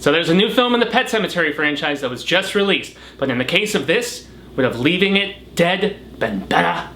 So there's a new film in the Pet Sematary franchise that was just released, but in the case of this, would have leaving it dead been better.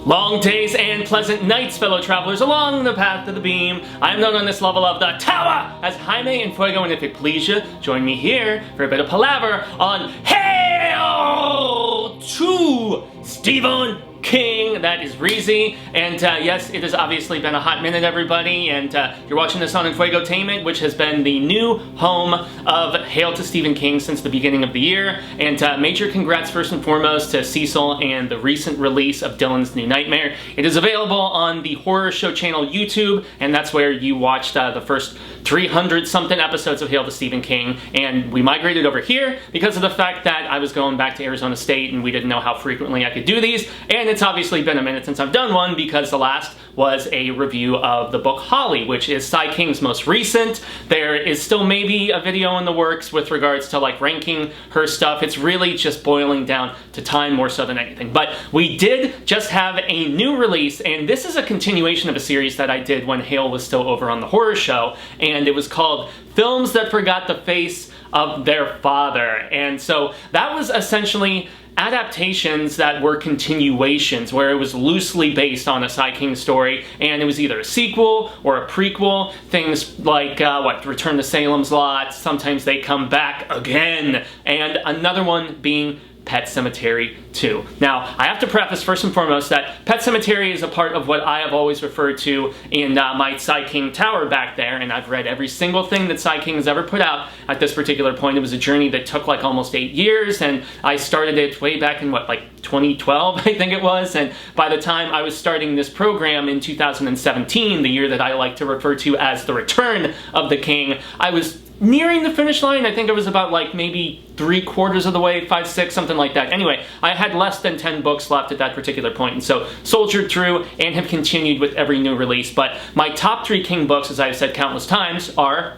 Long days and pleasant nights, fellow travelers, along the path of the beam. I am known on this level of the tower as Jaime En Fuego, and if it please you, join me here for a bit of palaver on Hail to Stephen King. That is Reezy, and yes, it has obviously been a hot minute, everybody, and you're watching this on Enfuegotainment, which has been the new home of Hail to Stephen King since the beginning of the year, and major congrats first and foremost to Cecil and the recent release of Dylan's New Nightmare. It is available on the Horror Show channel YouTube, and that's where you watched the first 300-something episodes of Hail to Stephen King, and we migrated over here because of the fact that I was going back to Arizona State and we didn't know how frequently I could do these, and it's obviously been a minute since I've done one because the last was a review of the book Holly, which is Sai King's most recent. There is still maybe a video in the works with regards to like ranking her stuff. It's really just boiling down to time more so than anything. But we did just have a new release, and this is a continuation of a series that I did when Hail was still over on the Horror Show, and it was called Films That Forgot the Face of Their Father. And so that was essentially adaptations that were continuations, where it was loosely based on a Sai King story, and it was either a sequel or a prequel. Things like, Return to Salem's Lot, sometimes they come back again, and another one being Pet Sematary 2. Now, I have to preface first and foremost that Pet Sematary is a part of what I have always referred to in my Sai King tower back there, and I've read every single thing that Sai King has ever put out at this particular point. It was a journey that took like almost 8 years, and I started it way back in 2012, I think it was, and by the time I was starting this program in 2017, the year that I like to refer to as the Return of the King, I was nearing the finish line. I think it was about maybe 3/4 of the way, 5, 6, something like that. Anyway, I had less than 10 books left at that particular point, and so soldiered through and have continued with every new release. But my top 3 King books, as I've said countless times, are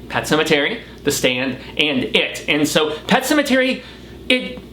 Pet Sematary, The Stand, and It. And so Pet Sematary,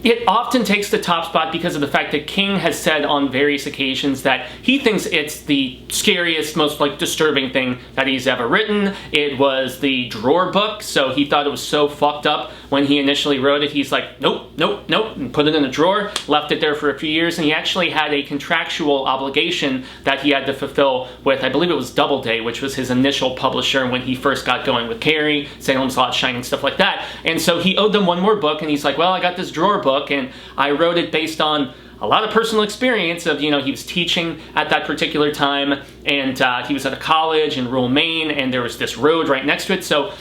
it often takes the top spot because of the fact that King has said on various occasions that he thinks it's the scariest, most disturbing thing that he's ever written. It was the drawer book, so he thought it was so fucked up when he initially wrote it. He's like, nope, nope, nope, and put it in a drawer, left it there for a few years, and he actually had a contractual obligation that he had to fulfill with, I believe it was Doubleday, which was his initial publisher when he first got going with Carrie, Salem's Lot, Shining, stuff like that. And so he owed them one more book, and he's like, well, I got this drawer book, and I wrote it based on a lot of personal experience of, he was teaching at that particular time, and he was at a college in rural Maine, and there was this road right next to it, so,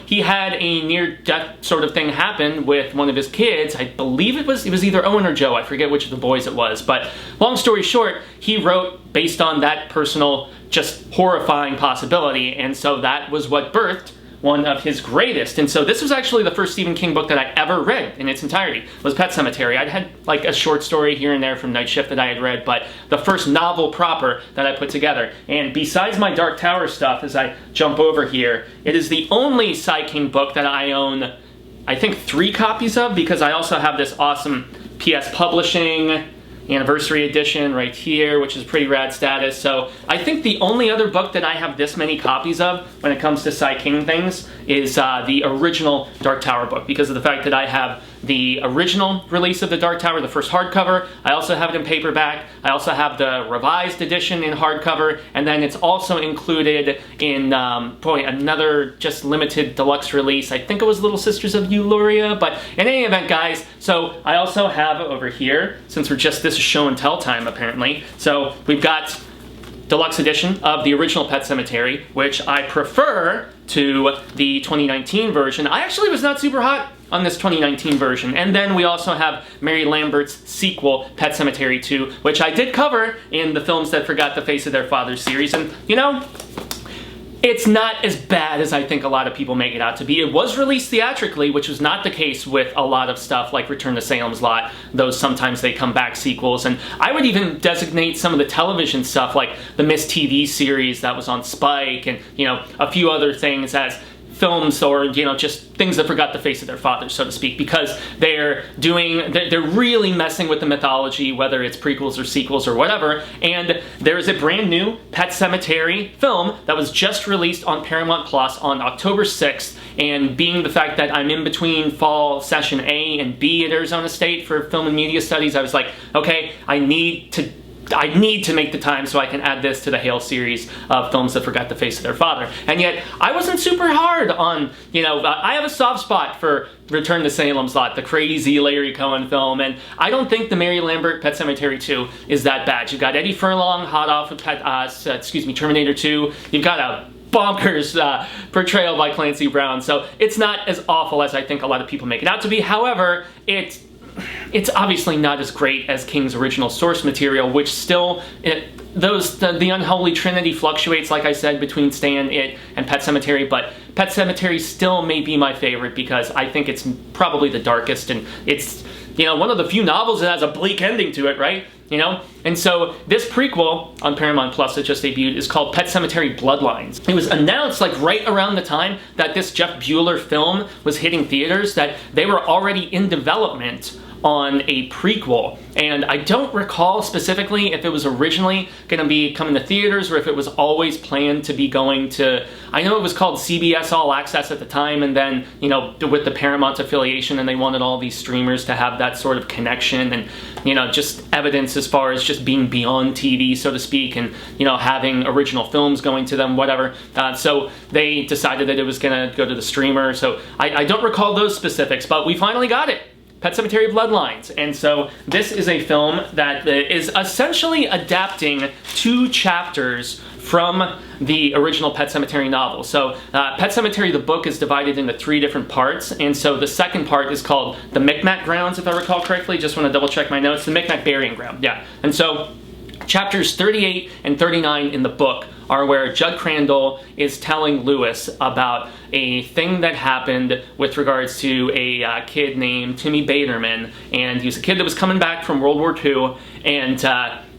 he had a near-death sort of thing happen with one of his kids. I believe it was either Owen or Joe, I forget which of the boys it was, but long story short, he wrote based on that personal, just horrifying possibility, and so that was what birthed one of his greatest. And so this was actually the first Stephen King book that I ever read in its entirety, was Pet Sematary. I'd had a short story here and there from Night Shift that I had read, but the first novel proper that I put together. And besides my Dark Tower stuff, as I jump over here, it is the only Sai King book that I own, I think, 3 copies of, because I also have this awesome PS Publishing Anniversary Edition right here, which is pretty rad status. So I think the only other book that I have this many copies of when it comes to Sai King things is the original Dark Tower book, because of the fact that I have the original release of the Dark Tower, the first hardcover. I also have it in paperback. I also have the revised edition in hardcover, and then it's also included in another just limited deluxe release. I think it was Little Sisters of Eulalia, but in any event, guys, so I also have over here, since this is show and tell time apparently, so we've got deluxe edition of the original Pet Sematary, which I prefer to the 2019 version. I actually was not super hot on this 2019 version. And then we also have Mary Lambert's sequel, Pet Sematary 2, which I did cover in the Films That Forgot the Face of Their Father series. And, it's not as bad as I think a lot of people make it out to be. It was released theatrically, which was not the case with a lot of stuff like Return to Salem's Lot, those sometimes they come back sequels. And I would even designate some of the television stuff like the Miss TV series that was on Spike and, a few other things as films or, you know, just things that forgot the face of their father, so to speak, because they're really messing with the mythology, whether it's prequels or sequels or whatever. And there is a brand new Pet Sematary film that was just released on Paramount Plus on October 6th, and being the fact that I'm in between fall session A and B at Arizona State for film and media studies, I was like, okay, I need to make the time so I can add this to the Hail series of films that forgot the face of their father. And yet, I wasn't super hard on, you know, I have a soft spot for Return to Salem's Lot, the crazy Larry Cohen film, and I don't think the Mary Lambert Pet Sematary 2 is that bad. You've got Eddie Furlong hot off of Terminator 2. You've got a bonkers portrayal by Clancy Brown, so it's not as awful as I think a lot of people make it out to be. However, it's obviously not as great as King's original source material, which still, the unholy trinity fluctuates, like I said, between Stan, It, and Pet Sematary, but Pet Sematary still may be my favorite because I think it's probably the darkest, and it's, you know, one of the few novels that has a bleak ending to it, right? You know? And so this prequel on Paramount Plus that just debuted is called Pet Sematary Bloodlines. It was announced like right around the time that this Jeff Bueller film was hitting theaters, that they were already in development on a prequel, and I don't recall specifically if it was originally going to be coming to theaters or if it was always planned to be going to, I know it was called CBS All Access at the time, and then, you know, with the Paramount affiliation, and they wanted all these streamers to have that sort of connection and, you know, just evidence as far as just being beyond TV, so to speak, and, you know, having original films going to them, whatever. So they decided that it was going to go to the streamer, so I don't recall those specifics, but we finally got it. Pet Sematary Bloodlines. And so this is a film that is essentially adapting 2 chapters from the original Pet Sematary novel. So Pet Sematary, the book, is divided into 3 different parts, and so the second part is called the Micmac Grounds, if I recall correctly. Just want to double check my notes. The Micmac Burying Ground, yeah. And so chapters 38 and 39 in the book are where Judd Crandall is telling Lewis about a thing that happened with regards to a kid named Timmy Baderman, and he was a kid that was coming back from World War II, and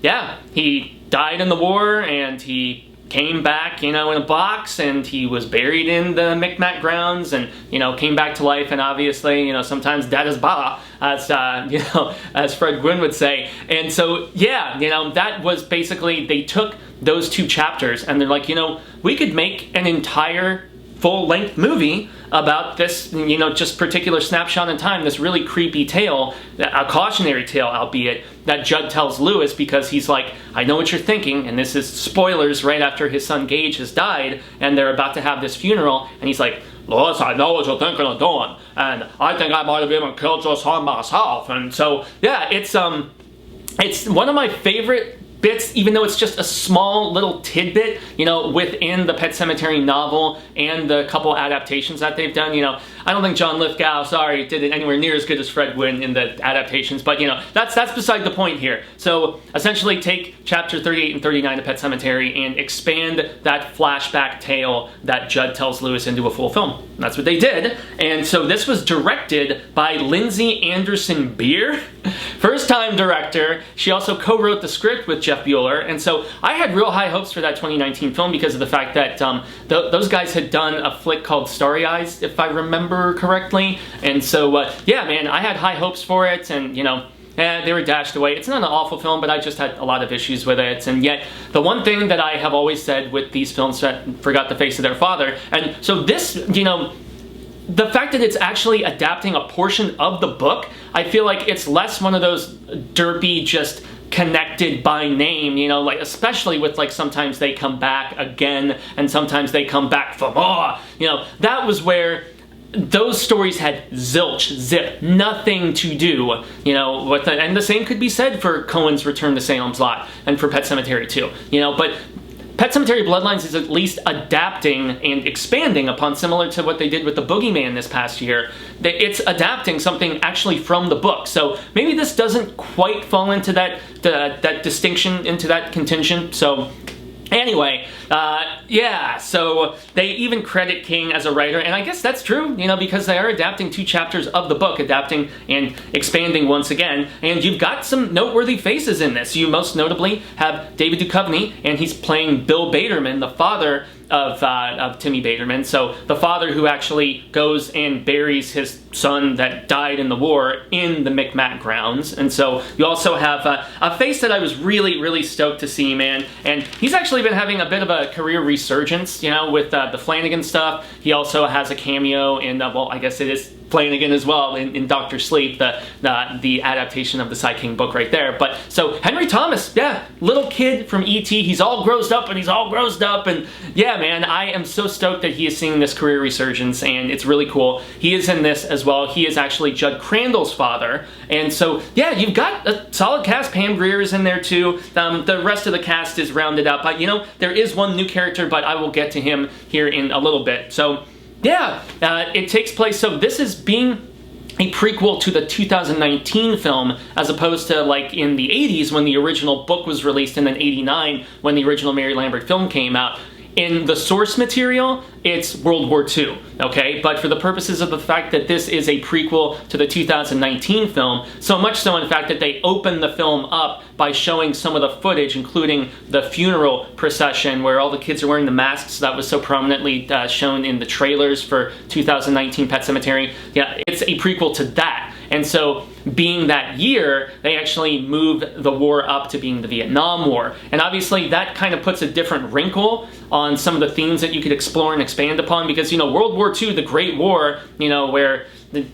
yeah, he died in the war, and he came back, you know, in a box, and he was buried in the Micmac grounds, and, you know, came back to life, and obviously, you know, sometimes that is ba, as, you know, as Fred Gwynne would say. And so, yeah, you know, that was basically, they took those 2 chapters, and they're like, you know, we could make an entire full-length movie about this, you know, just particular snapshot in time, this really creepy tale, a cautionary tale, albeit, that Judd tells Lewis, because he's like, I know what you're thinking, and this is spoilers right after his son Gage has died, and they're about to have this funeral, and he's like, Lewis, I know what you're thinking of doing, and I think I might have even killed your son myself. And so, yeah, it's one of my favorite bits, even though it's just a small little tidbit, you know, within the Pet Sematary novel and the couple adaptations that they've done. You know, I don't think John Lithgow, sorry, did it anywhere near as good as Fred Gwynne in the adaptations, but, you know, that's beside the point here. So, essentially take chapter 38 and 39 of Pet Sematary and expand that flashback tale that Judd tells Lewis into a full film. And that's what they did. And so this was directed by Lindsay Anderson Beer, first-time director. She also co-wrote the script with Jeff Bueller, and so I had real high hopes for that 2019 film because of the fact that those guys had done a flick called Starry Eyes, if I remember correctly, and so yeah, man, I had high hopes for it, and, you know, they were dashed away. It's not an awful film, but I just had a lot of issues with it, and yet the one thing that I have always said with these films that forgot the face of their father, and so this, you know, the fact that it's actually adapting a portion of the book, I feel like it's less one of those derpy, just connected by name, you know, like, especially with, like, sometimes they come back again, and sometimes they come back for more, you know, that was where those stories had zilch, zip, nothing to do, you know, with the, and the same could be said for Cohen's Return to Salem's Lot, and for Pet Sematary too, you know, but Pet Sematary Bloodlines is at least adapting and expanding upon, similar to what they did with the Boogeyman this past year. It's adapting something actually from the book. So maybe this doesn't quite fall into that distinction, into that contention. So anyway, yeah, so they even credit King as a writer, and I guess that's true, you know, because they are adapting 2 chapters of the book, adapting and expanding once again, and you've got some noteworthy faces in this. You most notably have David Duchovny, and he's playing Bill Baderman, the father of Timmy Baterman. So the father who actually goes and buries his son that died in the war in the Micmac grounds. And so you also have a face that I was really, really stoked to see, man. And he's actually been having a bit of a career resurgence, you know, with the Flanagan stuff. He also has a cameo in, well, I guess it is Flanagan as well in Dr. Sleep, the adaptation of the Sai King book right there. But so Henry Thomas, yeah, little kid from E.T., he's all grossed up, and yeah, man, I am so stoked that he is seeing this career resurgence, and it's really cool. He is in this as well. He is actually Judd Crandall's father, and so yeah, you've got a solid cast. Pam Grier is in there too. The rest of the cast is rounded out, but you know, there is one new character, but I will get to him here in a little bit. So yeah, it takes place, so this is being a prequel to the 2019 film, as opposed to like in the 80s when the original book was released, and then 89 when the original Mary Lambert film came out. In the source material, it's World War II, okay? But for the purposes of the fact that this is a prequel to the 2019 film, so much so in fact that they open the film up by showing some of the footage, including the funeral procession where all the kids are wearing the masks that was so prominently shown in the trailers for 2019 Pet Sematary. Yeah, it's a prequel to that. And so, being that year, they actually moved the war up to being the Vietnam War. And obviously that kind of puts a different wrinkle on some of the themes that you could explore and expand upon, because, you know, World War II, the Great War, you know, where the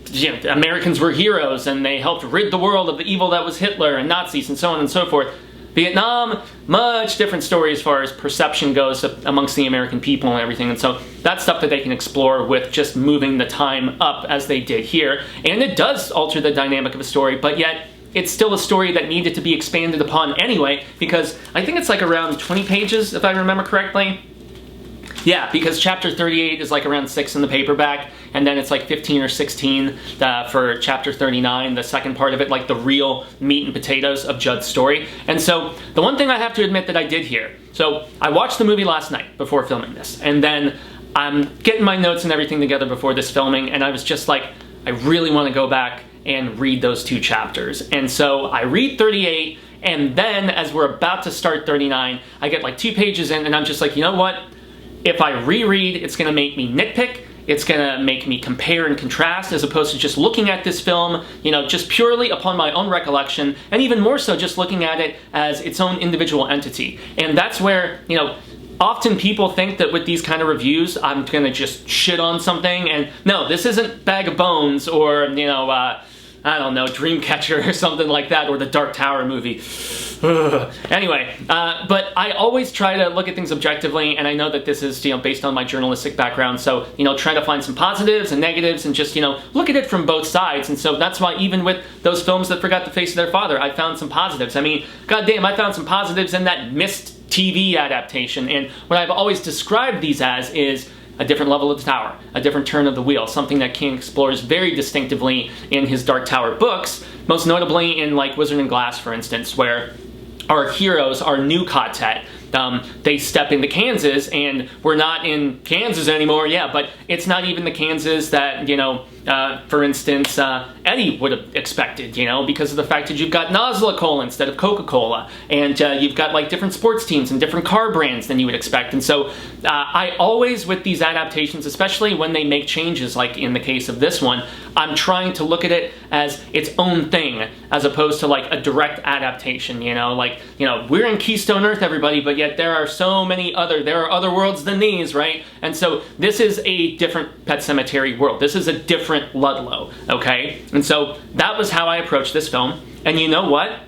Americans were heroes and they helped rid the world of the evil that was Hitler and Nazis and so on and so forth. Vietnam, much different story as far as perception goes amongst the American people and everything, and so that's stuff that they can explore with just moving the time up as they did here. And it does alter the dynamic of a story, but yet it's still a story that needed to be expanded upon anyway, because I think it's like around 20 pages, if I remember correctly. Yeah, because chapter 38 is like around 6 in the paperback, and then it's like 15 or 16 for chapter 39, the second part of it, like the real meat and potatoes of Judd's story. And so, the one thing I have to admit that I did here, so I watched the movie last night before filming this, and then I'm getting my notes and everything together before this filming, and I was just like, I really want to go back and read those 2 chapters. And so I read 38, and then as we're about to start 39, I get like 2 pages in, and I'm just like, you know what? If I reread, it's going to make me nitpick, it's going to make me compare and contrast, as opposed to just looking at this film, you know, just purely upon my own recollection, and even more so just looking at it as its own individual entity. And that's where, you know, often people think that with these kind of reviews, I'm going to just shit on something, and no, this isn't Bag of Bones or, you know, I don't know, Dreamcatcher or something like that, or the Dark Tower movie. Anyway, but I always try to look at things objectively, and I know that this is, you know, based on my journalistic background, so, you know, try to find some positives and negatives and just, you know, look at it from both sides. And so that's why even with those films that forgot the face of their father, I found some positives. I mean, goddamn, I found some positives in that missed TV adaptation, and what I've always described these as is a different level of the tower, a different turn of the wheel, something that King explores very distinctively in his Dark Tower books, most notably in like Wizard and Glass, for instance, where our heroes, our new quartet, they step into Kansas, and we're not in Kansas anymore, yeah, but it's not even the Kansas that, you know, for instance, Eddie would have expected, you know, because of the fact that you've got Nozla-Cola instead of Coca-Cola, and you've got like different sports teams and different car brands than you would expect. And so I always, with these adaptations, especially when they make changes like in the case of this one, I'm trying to look at it as its own thing, as opposed to like a direct adaptation, you know, like, you know, we're in Keystone Earth, everybody, but yet there are so many there are other worlds than these, right? And so this is a different Pet Sematary world. This is a different Ludlow, okay? And so that was how I approached this film, and you know what?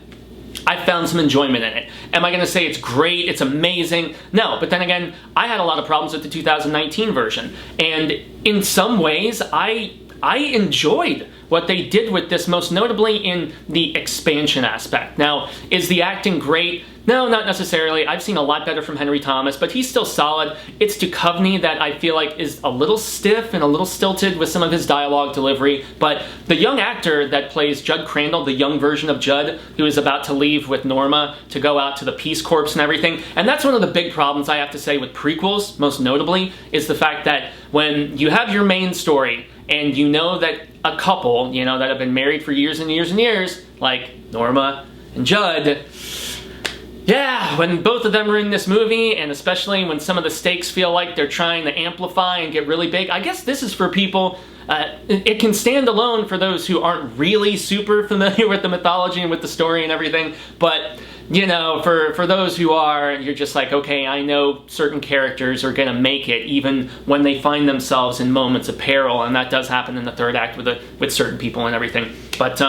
I found some enjoyment in it. Am I going to say it's great, it's amazing? No, but then again, I had a lot of problems with the 2019 version, and in some ways, I enjoyed what they did with this, most notably in the expansion aspect. Now, is the acting great? No, not necessarily. I've seen a lot better from Henry Thomas, but he's still solid. It's Duchovny that I feel like is a little stiff and a little stilted with some of his dialogue delivery, but the young actor that plays Judd Crandall, the young version of Judd, who is about to leave with Norma to go out to the Peace Corps and everything, and that's one of the big problems I have to say with prequels, most notably, is the fact that when you have your main story, and you know that a couple, you know, that have been married for years and years and years, like Norma and Judd, Yeah, when both of them are in this movie, and especially when some of the stakes feel like they're trying to amplify and get really big, I guess this is for people, it can stand alone for those who aren't really super familiar with the mythology and with the story and everything, but, you know, for those who are, you're just like, okay, I know certain characters are gonna make it, even when they find themselves in moments of peril, and that does happen in the third act with certain people and everything, but,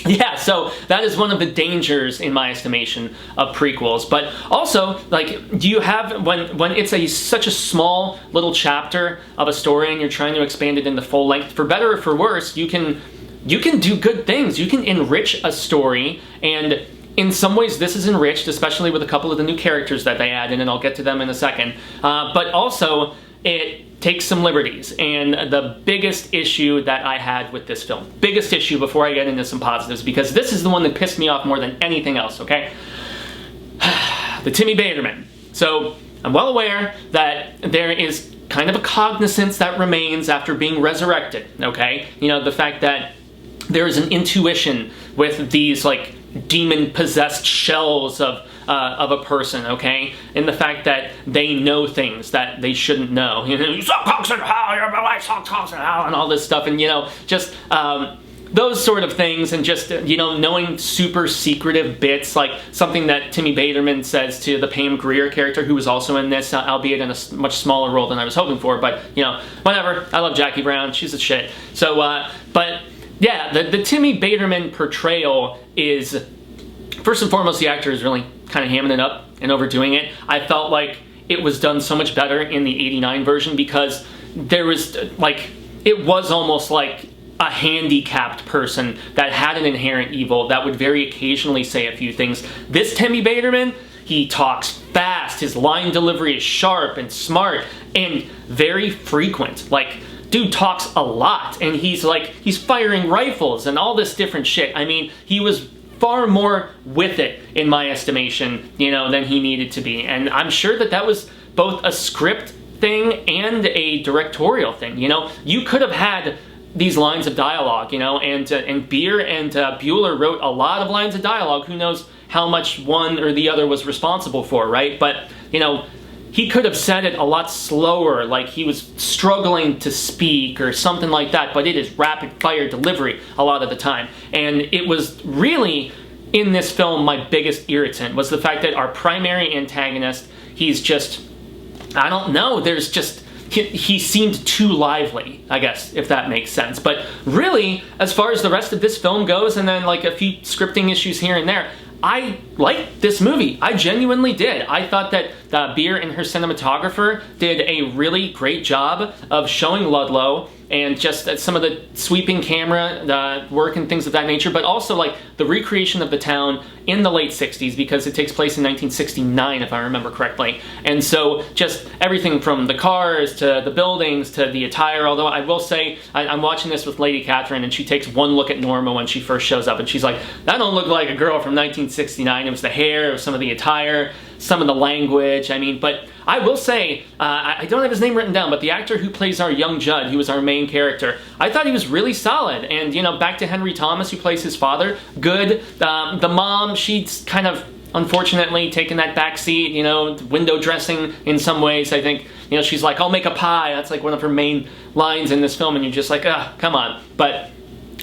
yeah, so that is one of the dangers, in my estimation, of prequels. But also, like, do you have, when it's such a small little chapter of a story and you're trying to expand it into full length, for better or for worse, you can do good things. You can enrich a story, and in some ways this is enriched, especially with a couple of the new characters that they add in, and I'll get to them in a second. But also, it takes some liberties, and the biggest issue that I had with this film, biggest issue before I get into some positives, because this is the one that pissed me off more than anything else, okay? The Timmy Baterman. So, I'm well aware that there is kind of a cognizance that remains after being resurrected, okay? You know, the fact that there is an intuition with these, like, demon-possessed shells of a person, okay? And the fact that they know things that they shouldn't know. You know, you suck cocks in hell, your wife sucks cocks in hell, and all this stuff, and, you know, just, those sort of things, and just, you know, knowing super secretive bits, like something that Timmy Baterman says to the Pam Grier character, who was also in this, albeit in a much smaller role than I was hoping for, but, you know, whatever. I love Jackie Brown. She's a shit. So, but, yeah, the Timmy Baterman portrayal is, first and foremost, the actor is really kind of hamming it up and overdoing it. I felt like it was done so much better in the '89 version, because there was, like, it was almost like a handicapped person that had an inherent evil that would very occasionally say a few things. This Timmy Baterman, he talks fast, his line delivery is sharp and smart and very frequent. Like, dude talks a lot, and he's firing rifles and all this different shit. I mean, he was far more with it, in my estimation, you know, than he needed to be. And I'm sure that that was both a script thing and a directorial thing, you know? You could have had these lines of dialogue, you know, and Beer and Bueller wrote a lot of lines of dialogue. Who knows how much one or the other was responsible for, right? But, you know, he could have said it a lot slower, like he was struggling to speak or something like that, but it is rapid-fire delivery a lot of the time. And it was really, in this film, my biggest irritant, was the fact that our primary antagonist, he's just, I don't know, there's just, he seemed too lively, I guess, if that makes sense. But really, as far as the rest of this film goes, and then like a few scripting issues here and there, I liked this movie. I genuinely did. I thought that Beer and her cinematographer did a really great job of showing Ludlow, and just some of the sweeping camera work and things of that nature, but also like the recreation of the town in the late 60s, because it takes place in 1969, if I remember correctly. And so just everything from the cars to the buildings to the attire, although I will say, I'm watching this with Lady Catherine, and she takes one look at Norma when she first shows up, and she's like, that don't look like a girl from 1969. It was the hair, it was some of the attire, some of the language, I mean, but I will say, I don't have his name written down, but the actor who plays our young Judd, who was our main character, I thought he was really solid. And, you know, back to Henry Thomas, who plays his father, good. The mom, she's kind of, unfortunately, taken that back seat, you know, window dressing in some ways. I think, you know, she's like, I'll make a pie. That's like one of her main lines in this film, and you're just like, come on. But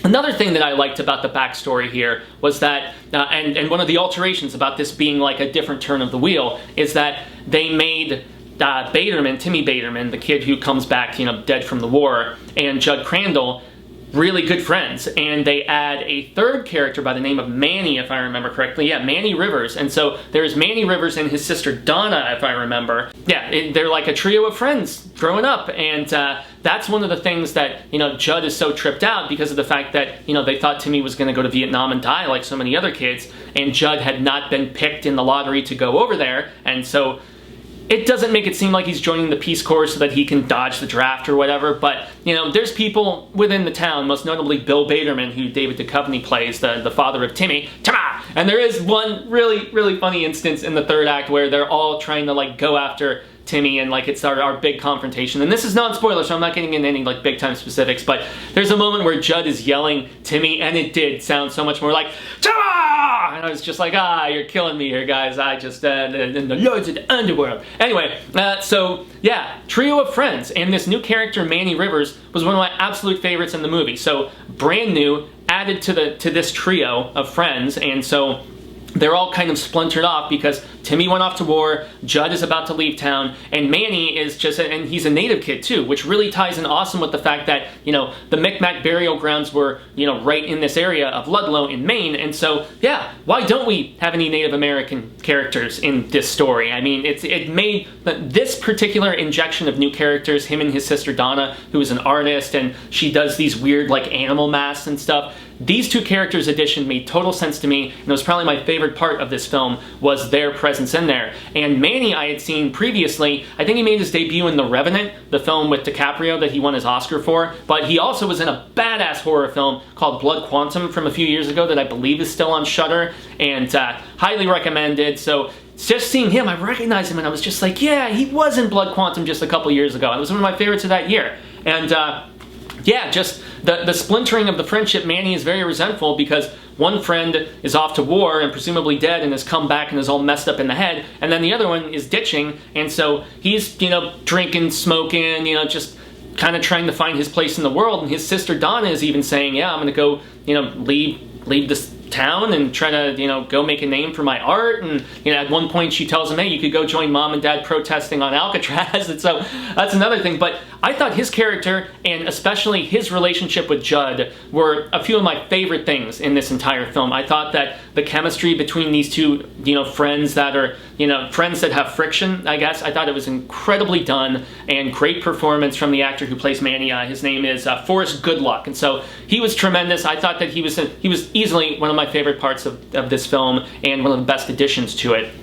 another thing that I liked about the backstory here was that, and one of the alterations about this being like a different turn of the wheel, is that they made Baterman, Timmy Baterman, the kid who comes back, you know, dead from the war, and Judd Crandall, really good friends, and they add a third character by the name of Manny, if I remember correctly. Yeah, Manny Rivers. And so there's Manny Rivers and his sister Donna, if I remember. Yeah, they're like a trio of friends growing up, and that's one of the things that, you know, Judd is so tripped out because of the fact that, you know, they thought Timmy was going to go to Vietnam and die like so many other kids, and Judd had not been picked in the lottery to go over there, and so it doesn't make it seem like he's joining the Peace Corps so that he can dodge the draft or whatever, but, you know, there's people within the town, most notably Bill Baterman, who David Duchovny plays, the father of Timmy, and there is one really, really funny instance in the third act where they're all trying to, like, go after Timmy, and, like, it's our big confrontation. And this is non-spoiler, so I'm not getting into any, like, big-time specifics, but there's a moment where Judd is yelling Timmy, and it did sound so much more like, Timmy! I was just like, you're killing me here, guys. I just, in the Lords of the Underworld. Anyway, so yeah, trio of friends, and this new character, Manny Rivers, was one of my absolute favorites in the movie. So brand new, added to this trio of friends, and so they're all kind of splintered off because Timmy went off to war, Judd is about to leave town, and Manny is just, and he's a native kid too, which really ties in awesome with the fact that, you know, the Micmac burial grounds were, you know, right in this area of Ludlow in Maine, and so, yeah, why don't we have any Native American characters in this story? I mean, it made this particular injection of new characters, him and his sister Donna, who is an artist, and she does these weird, like, animal masks and stuff. These two characters' addition made total sense to me, and it was probably my favorite part of this film, was their presence in there. And Manny I had seen previously, I think he made his debut in The Revenant, the film with DiCaprio that he won his Oscar for, but he also was in a badass horror film called Blood Quantum from a few years ago that I believe is still on Shudder, and highly recommended. So just seeing him, I recognized him, and I was just like, yeah, he was in Blood Quantum just a couple years ago. It was one of my favorites of that year. And yeah, just the splintering of the friendship. Manny is very resentful because one friend is off to war and presumably dead and has come back and is all messed up in the head, and then the other one is ditching, and so he's, you know, drinking, smoking, you know, just kind of trying to find his place in the world. And his sister Donna is even saying, yeah, I'm gonna go, you know, leave this town and try to, you know, go make a name for my art. And, you know, at one point she tells him, hey, you could go join mom and dad protesting on Alcatraz. And so that's another thing. But I thought his character, and especially his relationship with Judd, were a few of my favorite things in this entire film. I thought that the chemistry between these two, you know, friends that are, you know, friends that have friction, I guess, I thought it was incredibly done, and great performance from the actor who plays Manny. His name is Forrest Goodluck, and so he was tremendous. I thought that he was easily one of my favorite parts of this film, and one of the best additions to it.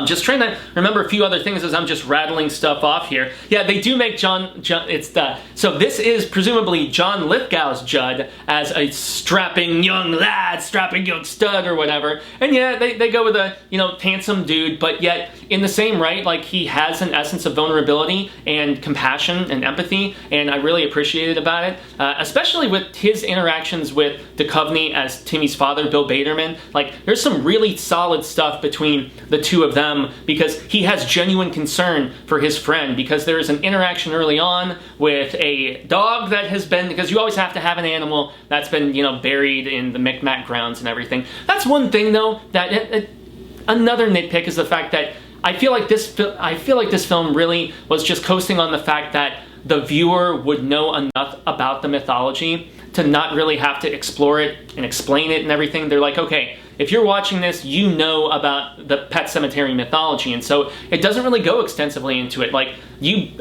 Just trying to remember a few other things as I'm just rattling stuff off here. Yeah, they do make so this is presumably John Lithgow's Judd as a strapping young lad, strapping young stud or whatever. And yeah, they go with a, you know, handsome dude, but yet in the same right, like, he has an essence of vulnerability and compassion and empathy, and I really appreciated about it, especially with his interactions with Duchovny as Timmy's father, Bill Baderman. Like, there's some really solid stuff between the two of them, because he has genuine concern for his friend, because there is an interaction early on with a dog that has been, because you always have to have an animal that's been, you know, buried in the Micmac grounds and everything. That's one thing, though, that another nitpick is the fact that I feel like this film really was just coasting on the fact that the viewer would know enough about the mythology to not really have to explore it and explain it and everything. They're like, okay, if you're watching this, you know about the Pet Sematary mythology, and so it doesn't really go extensively into it. Like,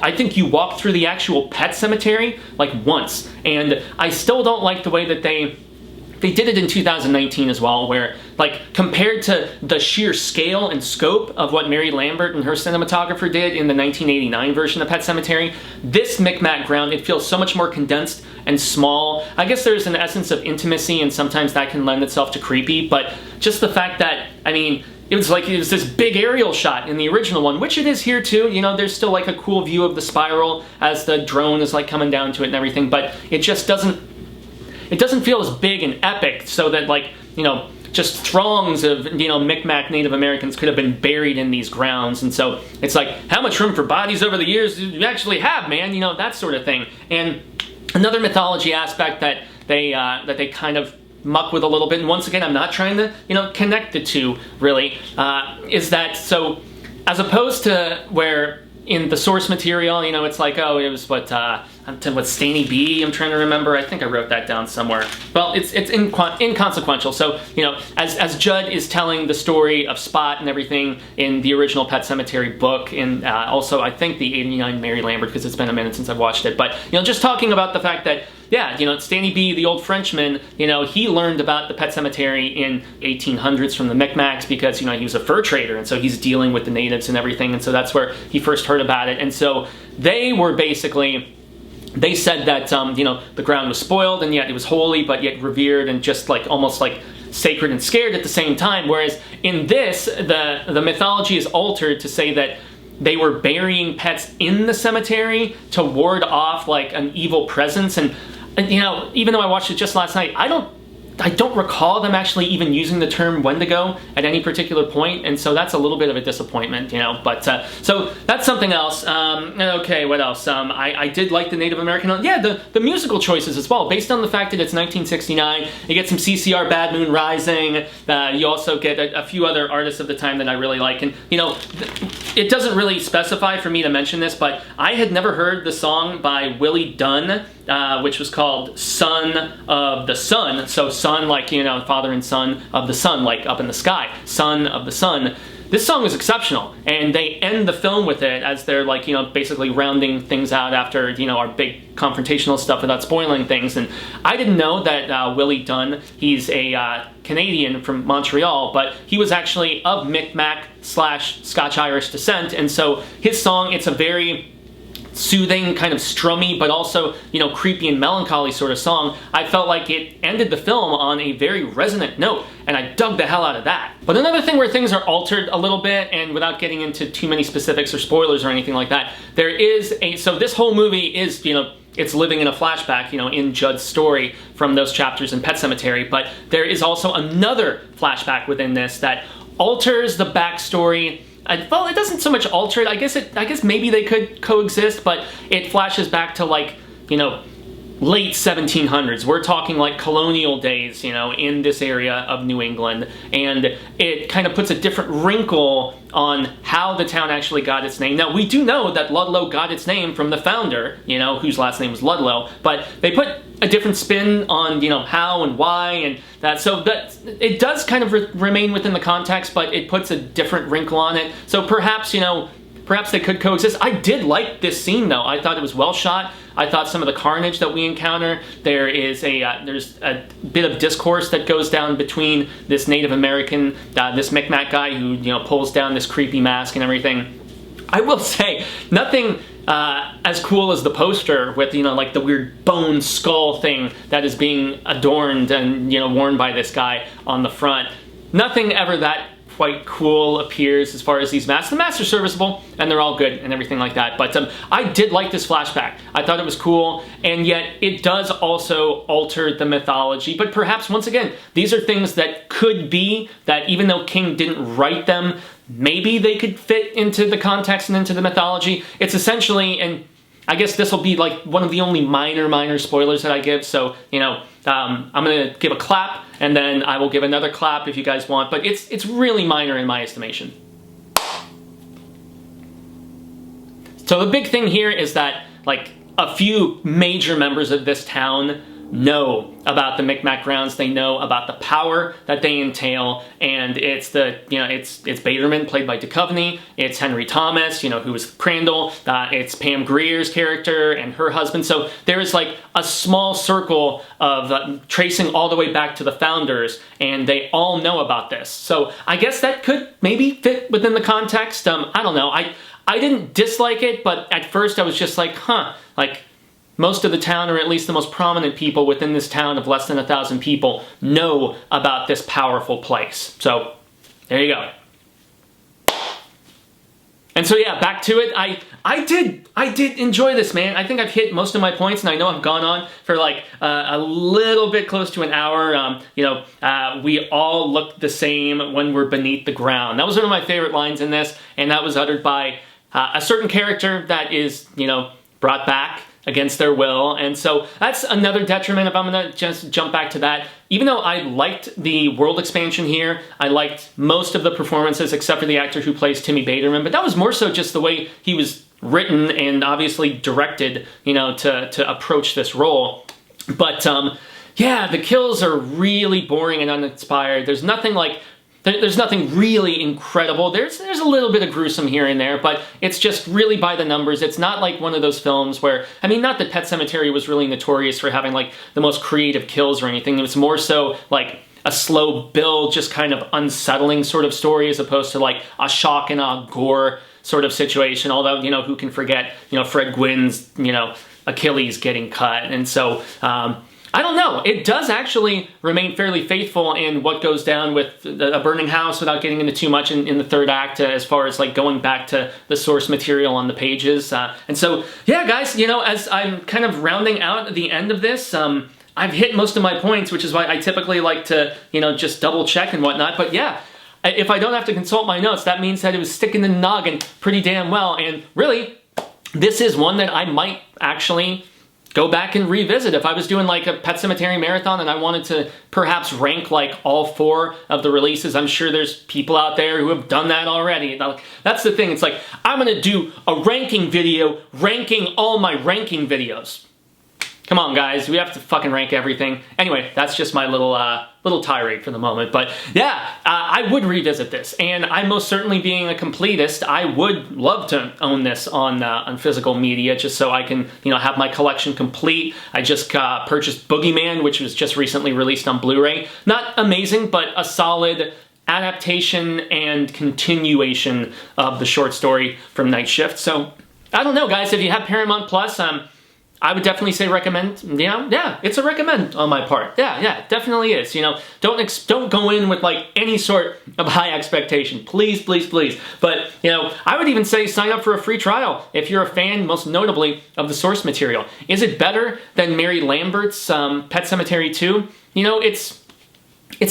I think you walk through the actual Pet Sematary like once, and I still don't like the way that they did it in 2019 as well, where, like, compared to the sheer scale and scope of what Mary Lambert and her cinematographer did in the 1989 version of Pet Sematary, this Micmac ground, it feels so much more condensed and small. I guess there's an essence of intimacy, and sometimes that can lend itself to creepy, but just the fact that, I mean, it was this big aerial shot in the original one, which it is here too. You know, there's still like a cool view of the spiral as the drone is like coming down to it and everything, but it just doesn't feel as big and epic, so that, like, you know, just throngs of, you know, Micmac Native Americans could have been buried in these grounds. And so it's like, how much room for bodies over the years do you actually have, man? You know, that sort of thing. And another mythology aspect that they kind of muck with a little bit, and once again, I'm not trying to, you know, connect the two really, is that, so as opposed to where in the source material, you know, it's like, oh, it was what Stanny B, I'm trying to remember. I think I wrote that down somewhere. Well, it's inconsequential. So, you know, as Judd is telling the story of Spot and everything in the original Pet Sematary book, and also I think the 89 Mary Lambert, because it's been a minute since I've watched it, but, you know, just talking about the fact that, yeah, you know, Stanny B, the old Frenchman, you know, he learned about the Pet Sematary in 1800s from the Micmacs because, you know, he was a fur trader, and so he's dealing with the natives and everything, and so that's where he first heard about it. And so they said that, you know, the ground was spoiled, and yet it was holy, but yet revered, and just like almost like sacred and scared at the same time. Whereas in this, the mythology is altered to say that they were burying pets in the cemetery to ward off like an evil presence. And you know, even though I watched it just last night, I don't I don't recall them actually even using the term Wendigo at any particular point, and so that's a little bit of a disappointment, you know, but so that's something else. Okay, what else? I did like the Native American, yeah, the musical choices as well, based on the fact that it's 1969. You get some CCR, Bad Moon Rising, you also get a few other artists of the time that I really like, and, you know, it doesn't really specify for me to mention this, but I had never heard the song by Willie Dunn, which was called Son of the Sun. So sun, like, you know, father and son of the sun, like up in the sky. Son of the Sun. This song was exceptional, and they end the film with it as they're, like, you know, basically rounding things out after, you know, our big confrontational stuff without spoiling things. And I didn't know that Willie Dunn, he's a Canadian from Montreal, but he was actually of Micmac / Scotch-Irish descent, and so his song, it's a very soothing, kind of strummy, but also, you know, creepy and melancholy sort of song. I felt like it ended the film on a very resonant note, and I dug the hell out of that. But another thing where things are altered a little bit, and without getting into too many specifics or spoilers or anything like that, there is so this whole movie is, you know, it's living in a flashback, you know, in Judd's story from those chapters in Pet Sematary, but there is also another flashback within this that alters the backstory. Well, it doesn't so much alter it. I guess maybe they could coexist, but it flashes back to, like, you know, late 1700s. We're talking like colonial days, you know, in this area of New England, and it kind of puts a different wrinkle on how the town actually got its name. Now, we do know that Ludlow got its name from the founder, you know, whose last name was Ludlow, but they put a different spin on, you know, how and why, and that, so that it does kind of remain within the context, but it puts a different wrinkle on it. So perhaps, you know, perhaps they could coexist. I did like this scene, though. I thought it was well shot. I thought some of the carnage that we encounter, there's a bit of discourse that goes down between this Native American, this Micmac guy who, you know, pulls down this creepy mask and everything. I will say, nothing as cool as the poster with, you know, like the weird bone skull thing that is being adorned and, you know, worn by this guy on the front. Nothing ever that quite cool appears as far as these masks. The masks are serviceable, and they're all good and everything like that, but I did like this flashback. I thought it was cool, and yet it does also alter the mythology, but perhaps, once again, these are things that could be, that even though King didn't write them, maybe they could fit into the context and into the mythology. It's essentially, and I guess this will be like one of the only minor spoilers that I give, so, you know, I'm gonna give a clap, and then I will give another clap if you guys want, but it's really minor in my estimation. So the big thing here is that, like, a few major members of this town know about the Micmac grounds. They know about the power that they entail, and it's the, you know, it's Baderman, played by Duchovny, it's Henry Thomas, you know, who was Crandall, it's Pam Grier's character and her husband. So there is like a small circle of tracing all the way back to the founders, and they all know about this. So I guess that could maybe fit within the context. I don't know. I didn't dislike it, but at first I was just like, huh, like, most of the town, or at least the most prominent people within this town of less than 1,000 people, know about this powerful place. So, there you go. And so yeah, back to it. I did enjoy this, man. I think I've hit most of my points, and I know I've gone on for like a little bit close to an hour. You know, we all look the same when we're beneath the ground. That was one of my favorite lines in this, and that was uttered by a certain character that is, you know, brought back against their will, and so that's another detriment if I'm gonna just jump back to that. Even though I liked the world expansion here, I liked most of the performances except for the actor who plays Timmy Baderman, but that was more so just the way he was written and obviously directed, you know, to approach this role. But yeah, the kills are really boring and uninspired. There's nothing like, there's nothing really incredible. There's a little bit of gruesome here and there, but it's just really by the numbers. It's not like one of those films where, I mean, not that Pet Sematary was really notorious for having like the most creative kills or anything. It was more so like a slow build, just kind of unsettling sort of story, as opposed to like a shock and a gore sort of situation. Although, you know, who can forget, you know, Fred Gwynn's, you know, Achilles getting cut. And so, I don't know. It does actually remain fairly faithful in what goes down with a burning house, without getting into too much in the third act, as far as like going back to the source material on the pages. And so, yeah, guys, you know, as I'm kind of rounding out the end of this, I've hit most of my points, which is why I typically like to, you know, just double check and whatnot. But yeah, if I don't have to consult my notes, that means that it was sticking in the noggin pretty damn well. And really, this is one that I might actually go back and revisit. If I was doing like a Pet Sematary marathon and I wanted to perhaps rank like all 4 of the releases, I'm sure there's people out there who have done that already. That's the thing. It's like, I'm gonna do a ranking video ranking all my ranking videos. Come on, guys, we have to fucking rank everything. Anyway, that's just my little tirade for the moment. But yeah, I would revisit this, and I most certainly, being a completist, I would love to own this on physical media, just so I can, you know, have my collection complete. I just purchased Boogeyman, which was just recently released on Blu-ray. Not amazing, but a solid adaptation and continuation of the short story from Night Shift. So I don't know, guys. If you have Paramount Plus, I would definitely say recommend. You know, yeah, it's a recommend on my part. Yeah, it definitely is. You know, don't go in with like any sort of high expectation. Please, please, please. But, you know, I would even say sign up for a free trial if you're a fan, most notably, of the source material. Is it better than Mary Lambert's Pet Sematary 2? You know, it's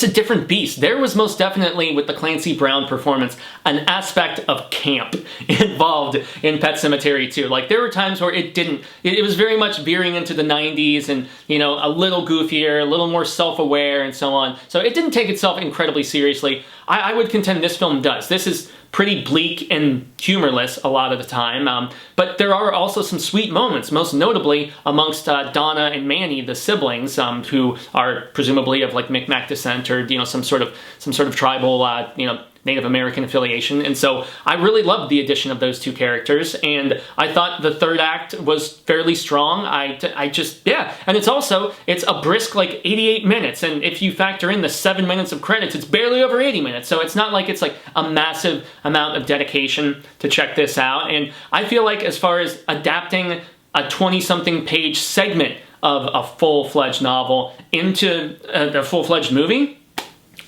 a different beast. There was most definitely, with the Clancy Brown performance, an aspect of camp involved in Pet Sematary 2. Like, there were times where it was very much veering into the 90s and, you know, a little goofier, a little more self-aware and so on. So it didn't take itself incredibly seriously. I would contend this film does. This is pretty bleak and humorless a lot of the time, but there are also some sweet moments, most notably amongst Donna and Manny, the siblings, who are presumably of like Micmac descent, or, you know, some sort of tribal, you know, Native American affiliation. And so I really loved the addition of those 2 characters, and I thought the third act was fairly strong. I just, yeah. And it's a brisk like 88 minutes, and if you factor in the 7 minutes of credits, it's barely over 80 minutes. So it's not like it's like a massive amount of dedication to check this out. And I feel like, as far as adapting a 20-something page segment of a full-fledged novel into a full-fledged movie,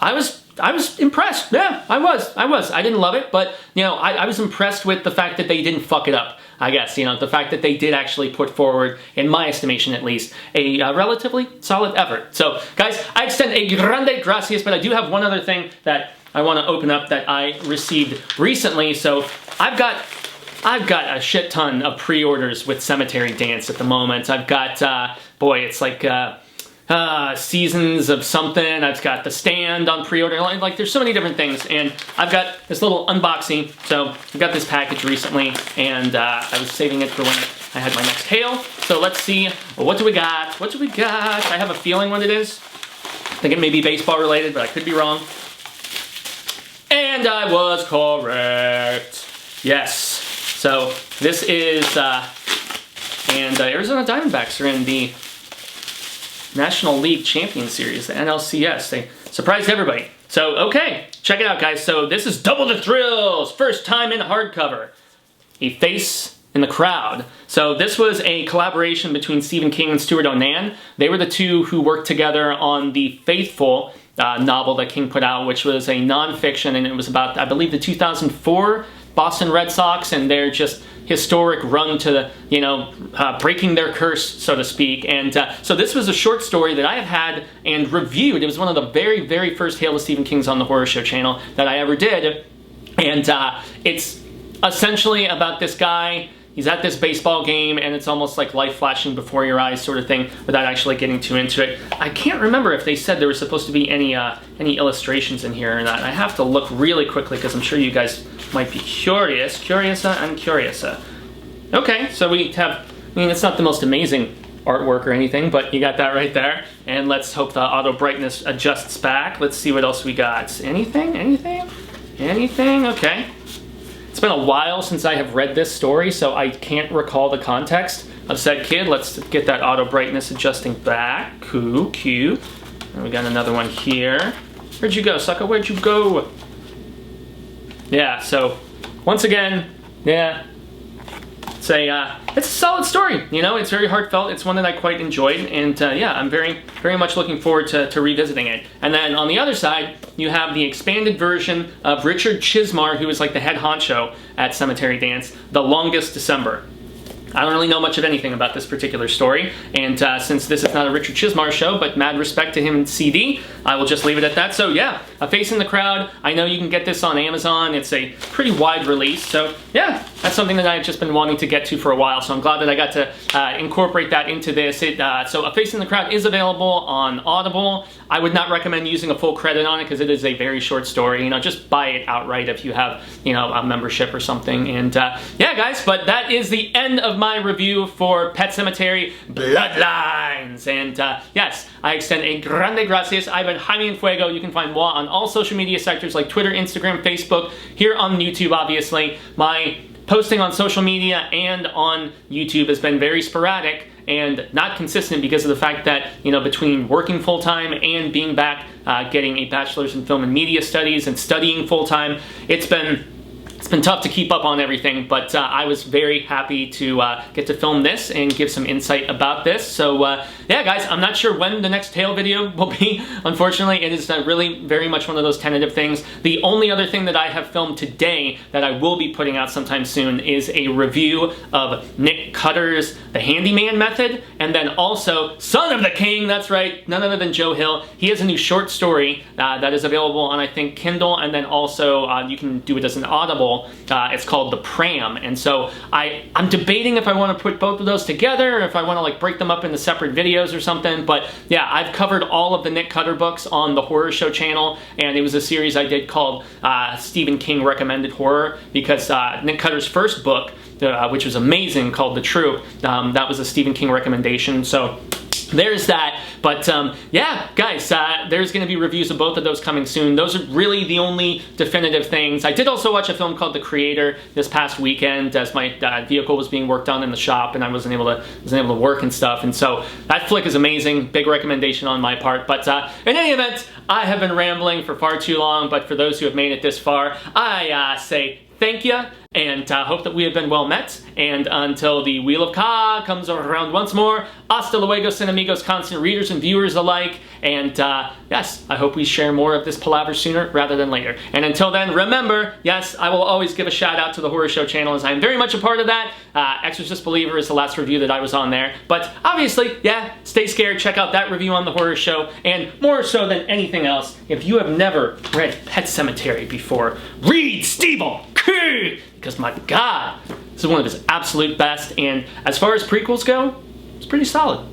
I was impressed. Yeah, I was. I didn't love it, but, you know, I was impressed with the fact that they didn't fuck it up, I guess. You know, the fact that they did actually put forward, in my estimation at least, a relatively solid effort. So, guys, I extend a grande gracias, but I do have one other thing that I want to open up that I received recently. So, I've got a shit ton of pre-orders with Sematary Dance at the moment. I've got, boy, it's like, Seasons of something. I've got The Stand on pre-order. Like, there's so many different things, and I've got this little unboxing. So I got this package recently, and I was saving it for when I had my next hail. So let's see, what do we got? I have a feeling what it is. I think it may be baseball related, but I could be wrong. And I was correct. Yes. So this is, and Arizona Diamondbacks are in the National League Champion Series, the NLCS. They surprised everybody. So, okay, check it out, guys. So this is Double the Thrills, first time in hardcover. A Face in the Crowd. So this was a collaboration between Stephen King and Stuart Onan. They were the 2 who worked together on the Faithful novel that King put out, which was a nonfiction, and it was about, I believe, the 2004 Boston Red Sox and their just historic run to the, you know, breaking their curse, so to speak. And so this was a short story that I have had and reviewed. It was one of the very, very first Hail to Stephen King's on the Horror Show channel that I ever did. And it's essentially about this guy. He's at this baseball game, and it's almost like life flashing before your eyes sort of thing, without actually getting too into it. I can't remember if they said there was supposed to be any illustrations in here or not. I have to look really quickly, because I'm sure you guys might be curious. I'm curious. Okay, so we have, I mean, it's not the most amazing artwork or anything, but you got that right there. And let's hope the auto brightness adjusts back. Let's see what else we got. Anything? Okay. It's been a while since I have read this story, so I can't recall the context of said kid. Let's get that auto brightness adjusting back. Cool, cute. And we got another one here. Where'd you go, sucker? Where'd you go? Yeah, so once again, yeah, it's a solid story. You know, it's very heartfelt. It's one that I quite enjoyed, and yeah, I'm very, very much looking forward to revisiting it. And then on the other side, you have the expanded version of Richard Chismar, who is like the head honcho at Sematary Dance, The Longest December. I don't really know much of anything about this particular story, and since this is not a Richard Chismar show, but mad respect to him in CD, I will just leave it at that. So yeah, A Face in the Crowd. I know you can get this on Amazon. It's a pretty wide release, so yeah, that's something that I've just been wanting to get to for a while, so I'm glad that I got to incorporate that into this. So A Face in the Crowd is available on Audible. I would not recommend using a full credit on it because it is a very short story. You know, just buy it outright if you have, you know, a membership or something. And yeah, guys, but that is the end of my review for Pet Sematary Bloodlines. And yes, I extend a grande gracias. I've been Jaime En Fuego. You can find moi on all social media sectors like Twitter, Instagram, Facebook, here on YouTube, obviously. My posting on social media and on YouTube has been very sporadic and not consistent because of the fact that, you know, between working full-time and being back, getting a bachelor's in film and media studies and studying full-time, it's been tough to keep up on everything, but I was very happy to get to film this and give some insight about this. So yeah, guys, I'm not sure when the next Tale video will be. Unfortunately, it is really very much one of those tentative things. The only other thing that I have filmed today that I will be putting out sometime soon is a review of Nick Cutter's The Handyman Method, and then also Son of the King, that's right, none other than Joe Hill. He has a new short story that is available on, I think, Kindle, and then also you can do it as an Audible. It's called The Pram, and so I'm debating if I want to put both of those together or if I want to like break them up into separate videos or something. But yeah, I've covered all of the Nick Cutter books on the Horror Show channel, and it was a series I did called Stephen King Recommended Horror, because Nick Cutter's first book, which was amazing, called The Troop, that was a Stephen King recommendation. So there's that. But yeah, guys, there's going to be reviews of both of those coming soon. Those are really the only definitive things. I did also watch a film called The Creator this past weekend as my vehicle was being worked on in the shop, and I wasn't able to work and stuff. And so that flick is amazing. Big recommendation on my part. But in any event, I have been rambling for far too long. But for those who have made it this far, I say thank you, and hope that we have been well met. And until the Wheel of Ka comes around once more, hasta luego, sin amigos, constant readers and viewers alike. And yes, I hope we share more of this palaver sooner rather than later. And until then, remember, yes, I will always give a shout out to the Horror Show channel, as I am very much a part of that. Exorcist Believer is the last review that I was on there. But obviously, yeah, stay scared, check out that review on the Horror Show. And more so than anything else, if you have never read Pet Sematary before, read Stephen King! Because my God, this is one of his absolute best, and as far as prequels go, it's pretty solid.